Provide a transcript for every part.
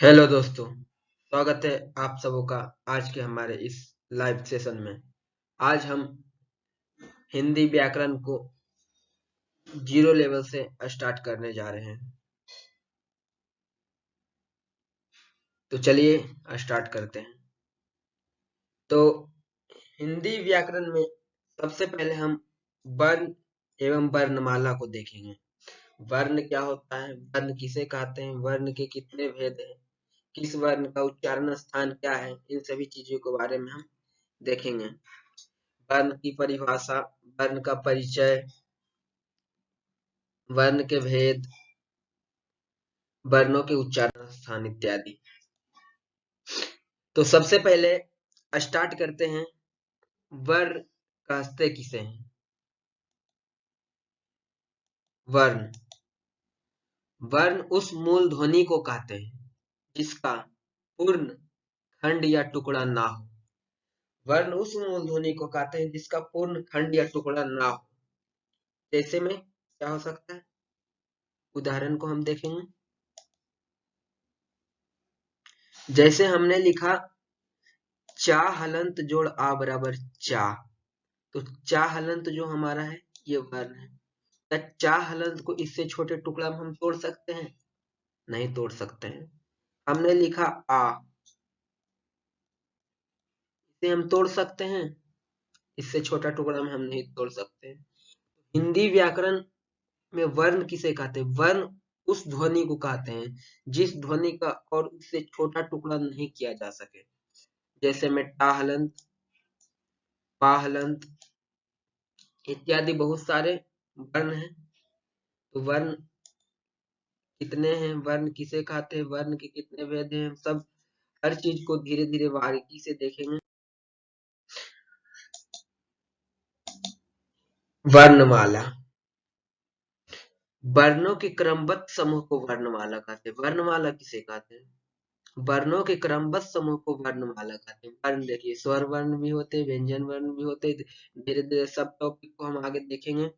Hello दोस्तों, स्वागत है आप सबों का आज के हमारे इस लाइव सेशन में। आज हम हिंदी व्याकरण को जीरो लेवल से स्टार्ट करने जा रहे हैं। तो चलिए स्टार्ट करते हैं। तो हिंदी व्याकरण में सबसे पहले हम वर्ण एवं वर्णमाला को देखेंगे। वर्ण क्या होता है, वर्ण किसे कहते हैं, वर्ण के कितने भेद हैं, किस वर्ण का उच्चारण स्थान क्या है, इन सभी चीजों के बारे में हम देखेंगे। वर्ण की परिभाषा, वर्ण का परिचय, वर्ण के भेद, वर्णों के उच्चारण स्थान इत्यादि। तो सबसे पहले स्टार्ट करते हैं, वर्ण कहते किसे हैं। वर्ण वर्ण उस मूल ध्वनि को कहते हैं जिसका पूर्ण खंड या टुकड़ा ना हो। वर्ण उस मूल ध्वनि को कहते हैं जिसका पूर्ण खंड या टुकड़ा ना हो। जैसे में क्या हो सकता है, उदाहरण को हम देखेंगे। जैसे हमने लिखा चा हलंत जोड़ आ बराबर चा, तो चा हलंत जो हमारा है ये वर्ण है। क्या चा हलंत को इससे छोटे टुकड़ा में हम तोड़ सकते हैं? नहीं तोड़ सकते हैं। हमने लिखा आ, इसे हम तोड़ सकते हैं? इससे छोटा टुकड़ा में हम नहीं तोड़ सकते। हिंदी व्याकरण में वर्ण किसे कहते हैं? वर्ण उस ध्वनि को कहते हैं जिस ध्वनि का और उससे छोटा टुकड़ा नहीं किया जा सके। जैसे में टा हलंत, पा हलंत इत्यादि बहुत सारे वर्ण हैं। तो वर्ण कितने हैं, वर्ण किसे कहते हैं, वर्ण के कितने भेद हैं, सब हर चीज को धीरे धीरे बारीकी से देखेंगे। वर्णमाला, वर्णों के क्रमबद्ध समूह को वर्णमाला कहते हैं। वर्णमाला किसे कहते हैं? वर्णों के क्रमबद्ध समूह को वर्णमाला कहते हैं। वर्ण देखिए, स्वर वर्ण भी होते हैं, व्यंजन वर्ण भी होते हैं। धीरे धीरे सब टॉपिक को हम आगे देखेंगे।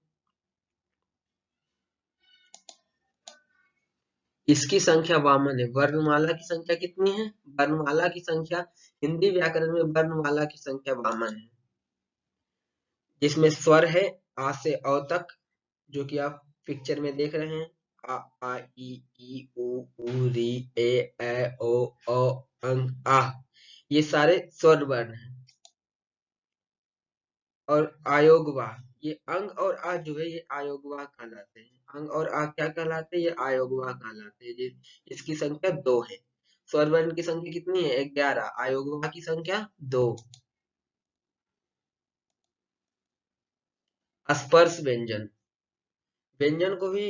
इसकी संख्या वामन है। वर्णमाला की संख्या कितनी है? वर्णमाला की संख्या हिंदी व्याकरण में वर्णमाला की संख्या वामन है, जिसमें स्वर है आ से अ तक, जो कि आप पिक्चर में देख रहे हैं। आ ई उ री ए ओ अंग आ, ये सारे स्वर वर्ण हैं। और आयोगवाह, ये अंग और आ जो है ये आयोगवाह कहलाते हैं। अंग और आ क्या कहलाते हैं? ये आयोगवाह कहलाते हैं। इसकी संख्या 2 है। स्वर वर्ण की संख्या कितनी है? 11। आयोगवाह की संख्या 2। स्पर्श व्यंजन, व्यंजन को भी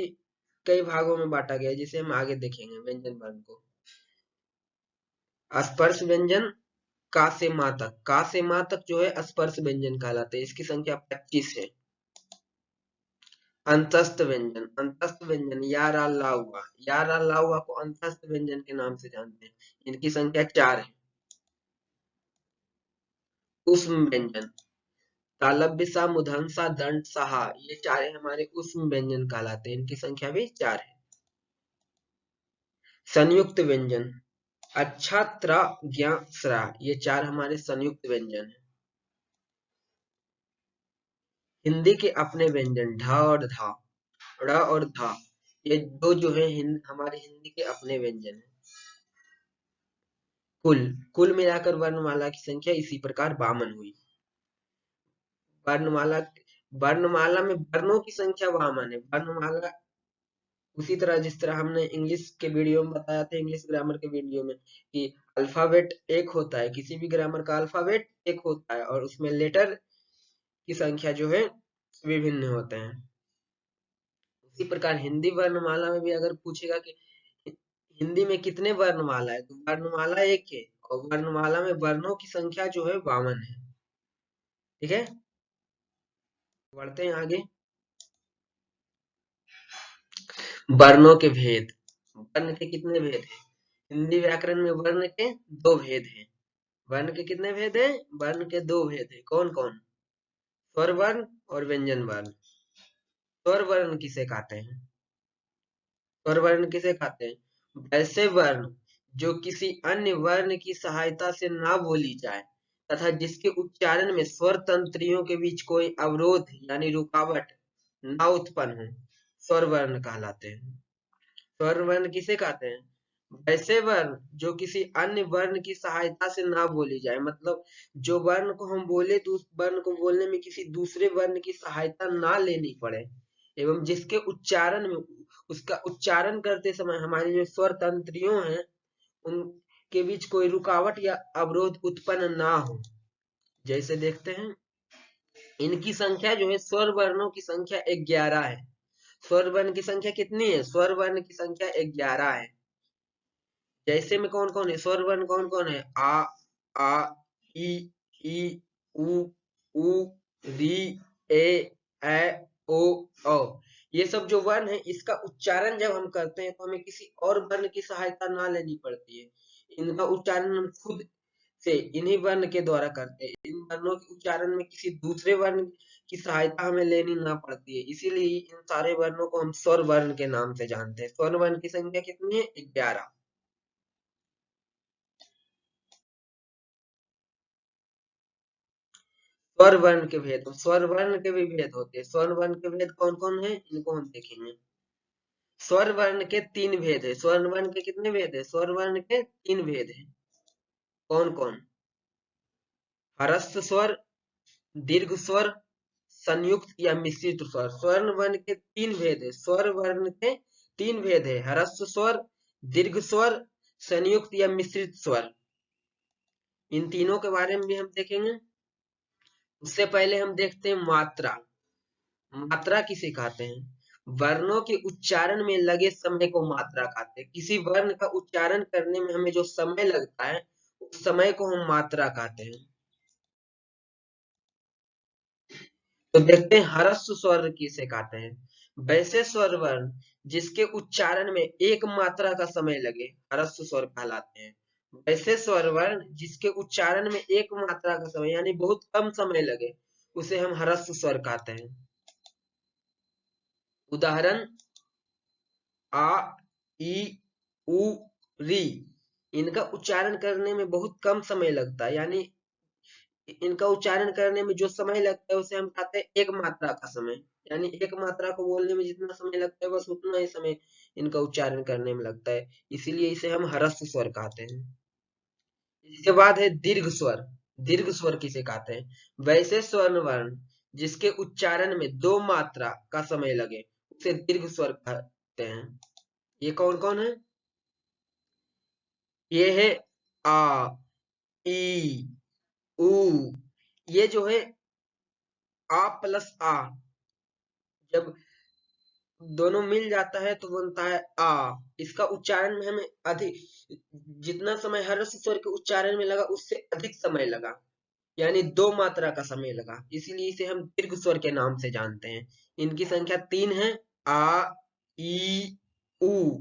कई भागों में बांटा गया है, जिसे हम आगे देखेंगे। व्यंजन वर्ण को स्पर्श व्यंजन का से माँ तक, का से माँ तक जो है स्पर्श व्यंजन कहलाते हैं। इसकी संख्या 25 है। अंतस्थ व्यंजन, अंतस्थ व्यंजन या रा ला हुआ, या रा ला हुआ को अंतस्थ व्यंजन के नाम से जानते हैं। इनकी संख्या 4 है। उष्म व्यंजन, तालव्य सा, मूर्धन्य सा, दंड सहा, ये चारे हमारे उष्म व्यंजन कहलाते हैं। इनकी संख्या भी 4 है। संयुक्त व्यंजन, अच्छा, त्र, ज्ञ, स्रा, ये 4 हमारे संयुक्त व्यंजन है। हिंदी के अपने व्यंजन ढ और धा, ड़ और धा, ये दो जो है हमारे हिंदी के अपने व्यंजन है। कुल कुल मिलाकर वर्णमाला की संख्या इसी प्रकार 52 हुई। वर्णमाला वर्णमाला में वर्णों की संख्या 52 है। वर्णमाला उसी तरह जिस तरह हमने इंग्लिश के वीडियो में बताया था, इंग्लिश ग्रामर के वीडियो में, कि अल्फाबेट एक होता है, किसी भी ग्रामर का अल्फाबेट एक होता है और उसमें लेटर की संख्या जो है विभिन्न होते हैं। उसी प्रकार हिंदी वर्णमाला में भी अगर पूछेगा कि हिंदी में कितने वर्णमाला है, तो वर्णमाला एक है और वर्णमाला में वर्णों की संख्या जो है 52 है। ठीक है, बढ़ते हैं आगे। वर्णों के भेद, वर्ण के कितने भेद हैं? हिंदी व्याकरण में वर्ण के 2 भेद हैं। वर्ण के कितने भेद हैं? वर्ण के 2 भेद हैं। कौन कौन? स्वर वर्ण और व्यंजन वर्ण। स्वर वर्ण किसे कहते हैं? स्वर वर्ण किसे कहते हैं? वैसे वर्ण जो किसी अन्य वर्ण की सहायता से ना बोली जाए तथा जिसके उच्चारण में स्वर तंत्रियों के बीच कोई अवरोध यानी रुकावट ना उत्पन्न हो, स्वर वर्ण कहलाते हैं। स्वर वर्ण किसे कहते हैं? वैसे वर्ण जो किसी अन्य वर्ण की सहायता से ना बोली जाए, मतलब जो वर्ण को हम बोले तो उस वर्ण को बोलने में किसी दूसरे वर्ण की सहायता ना लेनी पड़े, एवं जिसके उच्चारण में उसका उच्चारण करते समय हमारी जो स्वर तंत्रियों हैं उनके बीच कोई रुकावट या अवरोध उत्पन्न ना हो। जैसे देखते हैं, इनकी संख्या जो है, स्वर वर्णों की संख्या 11 है। स्वर वर्ण की संख्या कितनी है? स्वर वर्ण की संख्या 11 है। जैसे में कौन कौन है स्वर वर्ण? कौन कौन है? आ ई ई उ ऊ री ए ओ औ। ये सब जो वर्ण है, इसका उच्चारण जब हम करते हैं तो हमें किसी और वर्ण की सहायता ना लेनी पड़ती है। इनका उच्चारण हम खुद से इन्हीं वर्ण के द्वारा करते हैं। इन वर्णों के उच्चारण में किसी दूसरे वर्ण की सहायता हमें लेनी ना पड़ती है, इसीलिए इन सारे वर्णों को हम स्वर वर्ण के नाम से जानते हैं। स्वर वर्ण की संख्या कितनी है? 11। स्वर वर्ण के भेद। स्वर वर्ण के भी भेद होते हैं। स्वर वर्ण के भेद कौन कौन है, इनको हम देखेंगे। स्वर वर्ण के 3 भेद है। स्वर वर्ण के कितने भेद है? स्वर वर्ण के 3 भेद है। कौन कौन? ह्रस्व स्वर, दीर्घ स्वर, संयुक्त या मिश्रित स्वर। स्वर्ण वर्ण के 3 भेद है। स्वर वर्ण के 3 भेद है: ह्रस्व स्वर, दीर्घ स्वर, संयुक्त या मिश्रित स्वर। इन तीनों के बारे में भी हम देखेंगे। उससे पहले हम देखते हैं मात्रा। मात्रा किसे कहते हैं? वर्णों के उच्चारण में लगे समय को मात्रा कहते हैं। किसी वर्ण का उच्चारण करने में हमें जो समय लगता है, उस समय को हम मात्रा कहते हैं। तो देखते हैं ह्रस्व स्वर किसे कहते हैं। वैसे स्वर वर्ण जिसके उच्चारण में एक मात्रा का समय लगे, ह्रस्व स्वर कहलाते हैं। वैसे स्वर वर्ण जिसके उच्चारण में एक मात्रा का समय यानी बहुत कम समय लगे, उसे हम ह्रस्व स्वर कहते हैं। उदाहरण: आ ई उ री। इनका उच्चारण करने में बहुत कम समय लगता है, यानी इनका उच्चारण करने में जो समय लगता है उसे हम कहते हैं एक मात्रा का समय। यानी एक मात्रा को बोलने में जितना समय लगता है, बस उतना ही समय इनका उच्चारण करने में लगता है, इसीलिए इसे हम ह्रस्व स्वर कहते हैं। इसके बाद है दीर्घ स्वर। दीर्घ स्वर किसे कहते हैं? वैसे स्वर्ण वर्ण जिसके उच्चारण में 2 मात्रा का समय लगे, उसे दीर्घ स्वर कहते हैं। ये कौन कौन है? ये है आ ई उ। ये जो है आ प्लस आ, जब दोनों मिल जाता है तो बनता है आ। इसका उच्चारण में हमें अधिक, जितना समय ह्रस्व स्वर के उच्चारण में लगा उससे अधिक समय लगा, यानी 2 मात्रा का समय लगा, इसीलिए इसे हम दीर्घ स्वर के नाम से जानते हैं। इनकी संख्या 3 है: आ ई उ।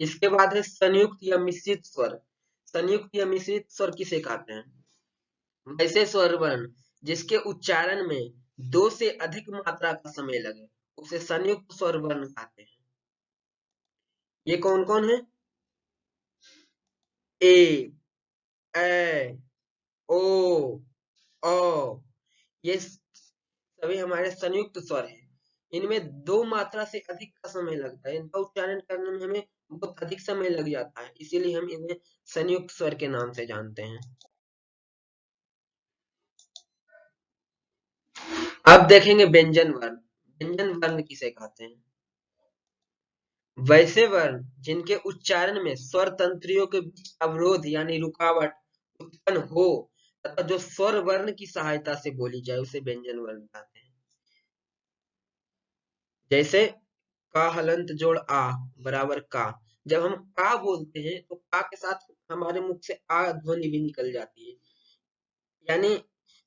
इसके बाद है संयुक्त या मिश्रित स्वर। संयुक्त या मिश्रित स्वर किसे कहते हैं? वैसे स्वर वर्ण जिसके उच्चारण में 2 से अधिक मात्रा का समय लगे, उसे संयुक्त स्वर वर्ण कहते हैं। ये कौन कौन है? ए, ए, ओ, औ। ये सभी हमारे संयुक्त स्वर हैं। इनमें 2 मात्रा से अधिक का समय लगता है। इनका उच्चारण करने में हमें बहुत अधिक समय लग जाता है, इसीलिए हम इन्हें संयुक्त स्वर के नाम से जानते हैं। अब देखेंगे व्यंजन वर्ण। व्यंजन वर्ण किसे कहते हैं? वैसे वर्ण जिनके उच्चारण में स्वर तंत्रियों के बीच अवरोध यानी रुकावट उत्पन्न हो तथा जो स्वर वर्ण की सहायता से बोली जाए, उसे व्यंजन वर्ण कहते हैं। जैसे का हलंत जोड़ आ बराबर का। जब हम का बोलते हैं तो का के साथ हमारे मुख से आ ध्वनि भी निकल जाती है, यानी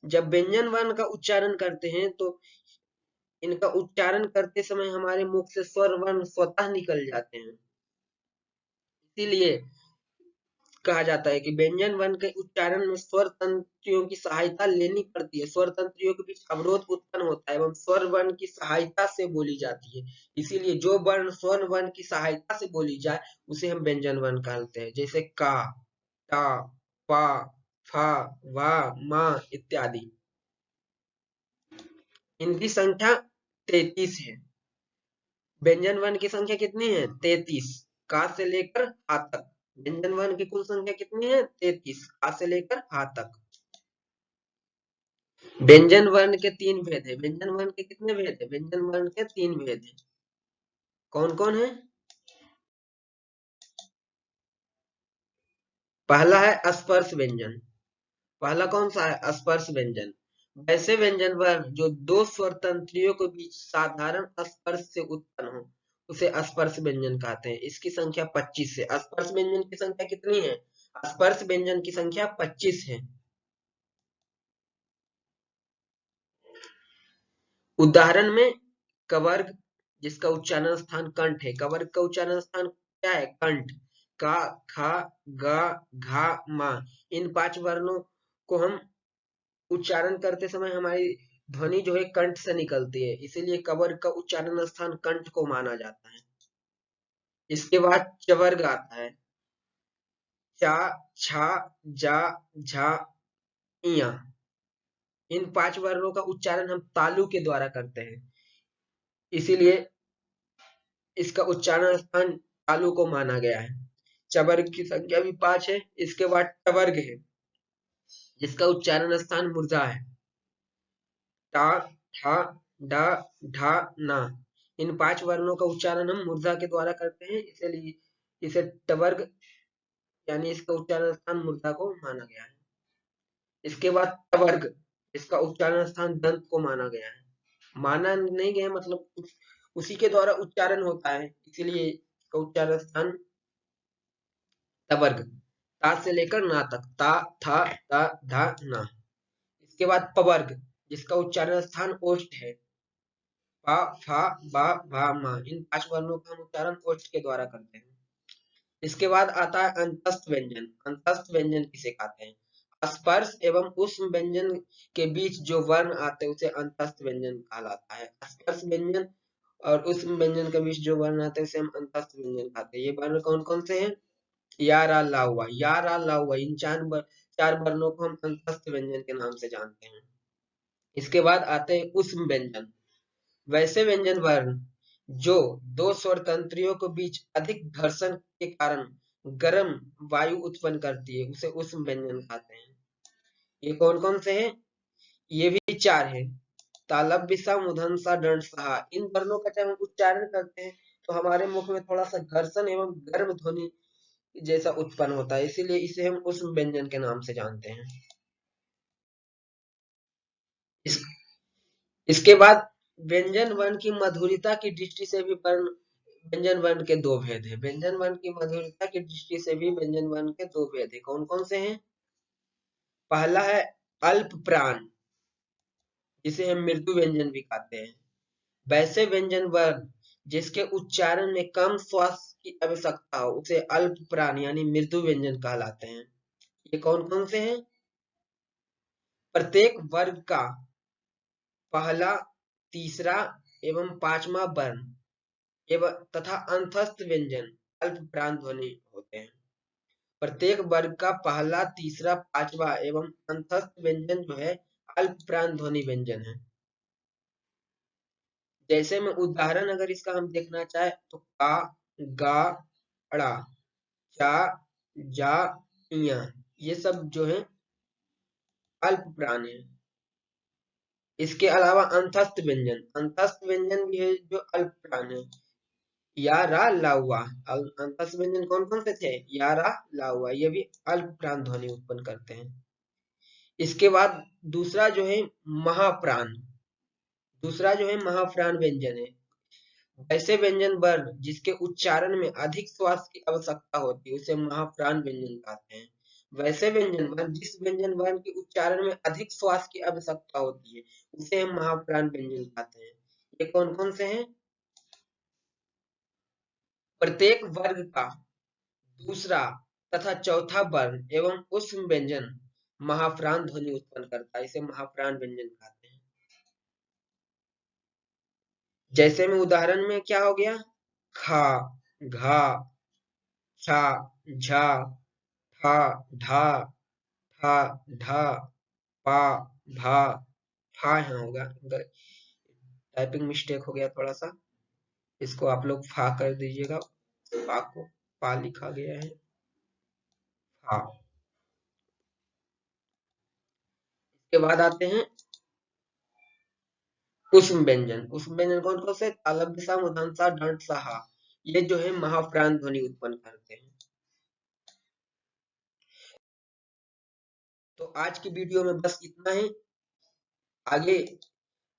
जब व्यंजन वर्ण का उच्चारण करते हैं तो इनका उच्चारण करते समय हमारे मुख से स्वर वर्ण स्वतः निकल जाते हैं। इसीलिए कहा जाता है कि व्यंजन वर्ण के उच्चारण में स्वर तंत्रियों की सहायता लेनी पड़ती है, स्वर तंत्रियों के बीच अवरोध उत्पन्न होता है एवं स्वर वर्ण की सहायता से बोली जाती है। इसीलिए जो वर्ण स्वर वर्ण की सहायता से बोली जाए उसे हम व्यंजन वर्ण कहते हैं, जैसे का, टा, पा, फा, वा, मा इत्यादि। इनकी संख्या 33 है। व्यंजन वर्ण की संख्या कितनी है? 33। का से लेकर आ तक व्यंजन वर्ण की कुल संख्या कितनी है? 33। का से लेकर आ तक। व्यंजन वर्ण के 3 भेद है। व्यंजन वर्ण के कितने भेद है? व्यंजन वर्ण के 3 भेद है। कौन कौन है? पहला है स्पर्श व्यंजन। पहला कौन सा है? स्पर्श व्यंजन। वैसे व्यंजन वर्ण जो दो स्वर तंत्रियों के बीच साधारण स्पर्श से उत्पन्न हो उसे स्पर्श व्यंजन कहते हैं। इसकी संख्या 25 है। स्पर्श व्यंजन की संख्या कितनी है? स्पर्श व्यंजन की संख्या 25 है। उदाहरण में कवर्ग, जिसका उच्चारण स्थान कंठ है। कवर्ग का उच्चारण स्थान क्या है? कंठ। का, खा, गा, घा, मा, इन 5 वर्णों को हम उच्चारण करते समय हमारी ध्वनि जो है कंठ से निकलती है, इसीलिए कवर्ग का उच्चारण स्थान कंठ को माना जाता है। इसके बाद चवर्ग आता है। चा, छा, जा, झा, इया। इन 5 वर्णों का उच्चारण हम तालु के द्वारा करते हैं, इसीलिए इसका उच्चारण स्थान तालु को माना गया है। चवर्ग की संख्या भी 5 है। इसके बाद टवर्ग है, जिसका उच्चारण स्थान मूर्धा है। टा, ठा, डा, ढा, ना। इन 5 वर्णों का उच्चारण हम मूर्धा के द्वारा करते हैं, इसलिए इसे टवर्ग यानी इसका उच्चारण स्थान मूर्धा को माना गया है। इसके बाद टवर्ग, इसका उच्चारण स्थान दंत को माना गया है। माना नहीं गया मतलब उसी के द्वारा उच्चारण होता है, इसीलिए इसका उच्चारण स्थान टवर्ग। ता से लेकर ना तक। ता, था, ता, धा, ना। इसके बाद पवर्ग, जिसका उच्चारण स्थान ओष्ठ है। पा, फा, बा, भा, मा। इन 5 वर्णों का हम उच्चारण ओष्ठ के द्वारा करते हैं। इसके बाद आता है अंतस्थ व्यंजन। अंतस्थ व्यंजन किसे कहते हैं? स्पर्श एवं ऊष्म व्यंजन के बीच जो वर्ण आते हैं उसे अंतस्थ व्यंजन कहलाता है। स्पर्श व्यंजन और ऊष्म व्यंजन के बीच जो वर्ण आते हैं उसे हम अंतस्थ व्यंजन कहते हैं। ये वर्ण कौन कौन से हैं? या, रा, ला, हुआ। या, रा, ला, हुआ, इन 4 वर्णों को हम अंतस्थ व्यंजन के नाम से जानते हैं। इसके बाद आते हैं ऊष्म व्यंजन। वैसे व्यंजन वर्ण जो दो स्वर तंत्रियों के बीच अधिक घर्षण के कारण गर्म वायु उत्पन्न करती है उसे ऊष्म व्यंजन कहते हैं। ये कौन कौन से हैं? ये भी 4 है। तालब, विषम, उधंसा, दंडसा। इन वर्णों का जब हम उच्चारण करते हैं तो हमारे मुख में थोड़ा सा घर्षण एवं गर्म ध्वनि जैसा उत्पन्न होता है, इसीलिए इसे हम ऊष्म व्यंजन के नाम से जानते हैं। इस, इसके बाद व्यंजन वर्ण की मधुरता की दृष्टि से भी व्यंजन वर्ण के 2 भेद है। व्यंजन वर्ण की मधुरता की दृष्टि से भी व्यंजन वर्ण के 2 भेद है। कौन कौन से हैं? पहला है अल्प प्राण, जिसे हम मृदु व्यंजन भी कहते हैं। वैसे व्यंजन वर्ण जिसके उच्चारण में कम श्वास की आवश्यकता हो उसे अल्प प्राण यानी मृदु व्यंजन कहलाते हैं। ये कौन कौन से हैं? प्रत्येक वर्ग का पहला, तीसरा एवं 5वां वर्ण एवं तथा अंतस्थ व्यंजन अल्प प्राण ध्वनि होते हैं। प्रत्येक वर्ग का पहला, तीसरा, 5वां एवं अंतस्थ व्यंजन जो है अल्प प्राण ध्वनि व्यंजन है। जैसे में उदाहरण अगर इसका हम देखना चाहे तो का, गा, अड़ा, चा, जा, इया, ये सब जो है अल्प प्राण है। इसके अलावा अंतस्थ व्यंजन, अंतस्थ व्यंजन भी है जो अल्प प्राण है। या, रा, ला, हुआ। अंतस्थ व्यंजन कौन कौन से थे? या, रा, ला, हुआ, ये भी अल्प प्राण ध्वनि उत्पन्न करते हैं। इसके बाद दूसरा जो है महाप्राण, दूसरा जो है महाप्राण व्यंजन है। ऐसे व्यंजन वर्ण जिसके उच्चारण में अधिक श्वास की आवश्यकता होती है उसे महाप्राण व्यंजन कहते हैं। वैसे व्यंजन वर्ण जिस व्यंजन वर्ण के उच्चारण में अधिक श्वास की आवश्यकता होती है उसे हम महाप्राण व्यंजन कहते हैं। ये कौन कौन से हैं? प्रत्येक वर्ग का दूसरा, तथा चौथा वर्ण एवं उष्म व्यंजन महाप्राण ध्वनि उत्पन्न करता है, इसे महाप्राण व्यंजन कहते हैं। जैसे में उदाहरण में क्या हो गया, खा, घा, छा, झा, ठा, ढा, ठा, ढा, पा, भा, फा यहाँ होगा, टाइपिंग मिस्टेक हो गया थोड़ा सा, इसको आप लोग फा कर दीजिएगा, फा को पा लिखा गया है, फा। इसके बाद आते हैं उष्म व्यंजन। उष्म व्यंजन कौन कौन से, तालब सा, मुदान सा, डंट सा, हा, ये जो है महाप्राण ध्वनि उत्पन्न करते हैं। तो आज की वीडियो में बस इतना ही। आगे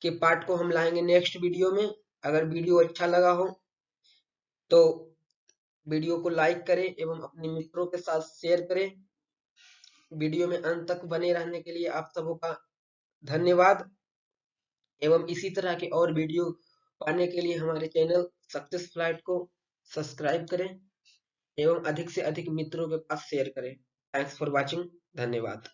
के पार्ट को हम लाएंगे नेक्स्ट वीडियो में। अगर वीडियो अच्छा लगा हो तो वीडियो को लाइक करें एवं अपने मित्रों के साथ शेयर करें। वीडियो में अंत तक बने रहने के लिए आप सबों का धन्यवाद एवं इसी तरह के और वीडियो पाने के लिए हमारे चैनल सक्सेस फ्लाइट को सब्सक्राइब करें एवं अधिक से अधिक मित्रों के पास शेयर करें। थैंक्स फॉर वॉचिंग, धन्यवाद।